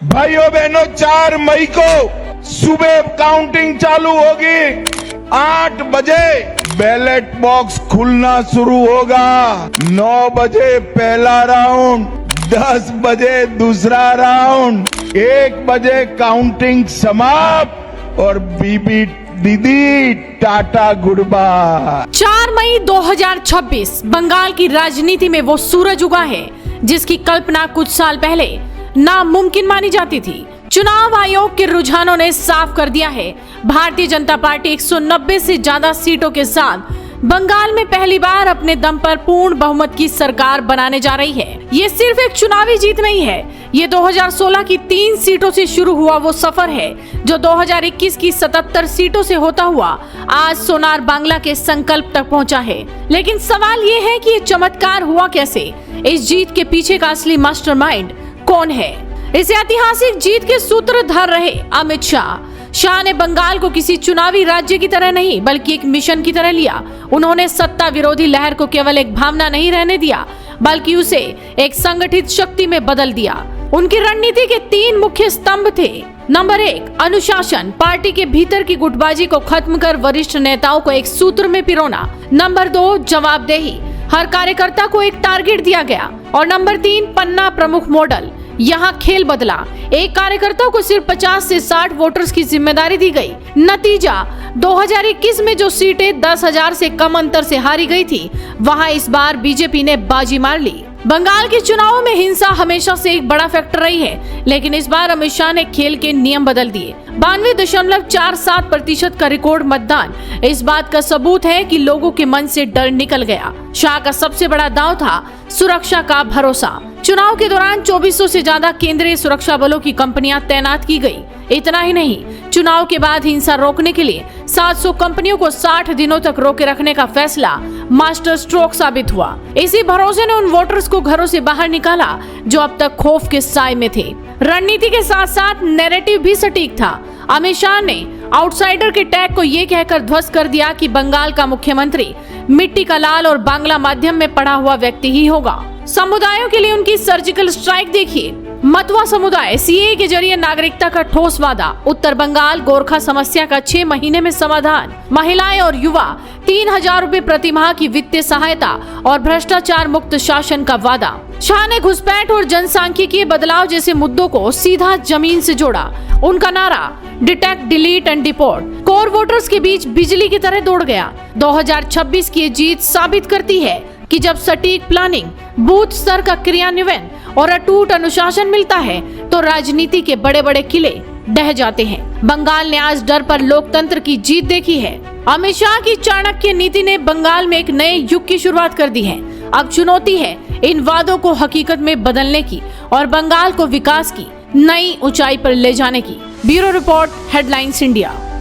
भाइयों बहनों 4 मई को सुबह काउंटिंग चालू होगी। 8 बजे बैलेट बॉक्स खुलना शुरू होगा। 9 बजे पहला राउंड, 10 बजे दूसरा राउंड, 1 बजे काउंटिंग समाप्त और बीबी दीदी टाटा गुड बाय। 4 मई 2026 बंगाल की राजनीति में वो सूरज उगा है जिसकी कल्पना कुछ साल पहले नामुमकिन मानी जाती थी। चुनाव आयोग के रुझानों ने साफ कर दिया है, भारतीय जनता पार्टी 190 से ज्यादा सीटों के साथ बंगाल में पहली बार अपने दम पर पूर्ण बहुमत की सरकार बनाने जा रही है। ये सिर्फ एक चुनावी जीत नहीं है, ये 2016 की 3 सीटों से शुरू हुआ वो सफर है जो 2021 की 77 सीटों से होता हुआ आज सोनार बांग्ला के संकल्प तक पहुंचा है। लेकिन सवाल ये है कि ये चमत्कार हुआ कैसे? इस जीत के पीछे का असली मास्टरमाइंड कौन है? इस ऐतिहासिक जीत के सूत्रधार रहे अमित शाह ने बंगाल को किसी चुनावी राज्य की तरह नहीं बल्कि एक मिशन की तरह लिया। उन्होंने सत्ता विरोधी लहर को केवल एक भावना नहीं रहने दिया बल्कि उसे एक संगठित शक्ति में बदल दिया। उनकी रणनीति के 3 मुख्य स्तंभ थे। नंबर 1, अनुशासन, पार्टी के भीतर की गुटबाजी को खत्म कर वरिष्ठ नेताओं को एक सूत्र में पिरोना। नंबर 2, जवाबदेही, हर कार्यकर्ता को एक टारगेट दिया गया। और नंबर 3, पन्ना प्रमुख मॉडल, यहाँ खेल बदला। एक कार्यकर्ता को सिर्फ 50 से 60 वोटर्स की जिम्मेदारी दी गई। नतीजा 2021 में जो सीटें 10,000 से कम अंतर से हारी गई थी, वहां इस बार बीजेपी ने बाजी मार ली। बंगाल के चुनावों में हिंसा हमेशा से एक बड़ा फैक्टर रही है, लेकिन इस बार अमित शाह ने खेल के नियम बदल दिए। 92.47% का रिकॉर्ड मतदान इस बात का सबूत है कि लोगों के मन से डर निकल गया। शाह का सबसे बड़ा दांव था सुरक्षा का भरोसा। चुनाव के दौरान 2400 से ज्यादा केंद्रीय सुरक्षा बलों की कंपनियां तैनात की गई। इतना ही नहीं, चुनाव के बाद हिंसा रोकने के लिए 700 कंपनियों को 60 दिनों तक रोके रखने का फैसला मास्टर स्ट्रोक साबित हुआ। इसी भरोसे ने उन वोटर्स को घरों से बाहर निकाला जो अब तक खौफ के साए में थे। रणनीति के साथ साथ नैरेटिव भी सटीक था। अमित शाह ने आउटसाइडर के टैग को ये कहकर ध्वस्त कर दिया कि बंगाल का मुख्यमंत्री मिट्टी का लाल और बांग्ला माध्यम में पढ़ा हुआ व्यक्ति ही होगा। समुदायों के लिए उनकी सर्जिकल स्ट्राइक देखिए। मतवा समुदाय, सीए के जरिए नागरिकता का ठोस वादा। उत्तर बंगाल गोरखा समस्या का 6 महीने में समाधान। महिलाएं और युवा 3,000 रुपए प्रति माह की वित्तीय सहायता और भ्रष्टाचार मुक्त शासन का वादा। शाह ने घुसपैठ और जनसांख्यिकीय बदलाव जैसे मुद्दों को सीधा जमीन से जोड़ा। उनका नारा detect, delete and deport core voters के बीच बिजली की तरह दौड़ गया। 2026 की जीत साबित करती है कि जब सटीक प्लानिंग, बूथ स्तर का क्रियान्वयन और अटूट अनुशासन मिलता है तो राजनीति के बड़े बड़े किले ढह जाते हैं। बंगाल ने आज डर पर लोकतंत्र की जीत देखी है। अमित शाह की चाणक्य नीति ने बंगाल में एक नए युग की शुरुआत कर दी है। अब चुनौती है इन वादों को हकीकत में बदलने की और बंगाल को विकास की नई ऊंचाई पर ले जाने की। Bureau report, headlines India.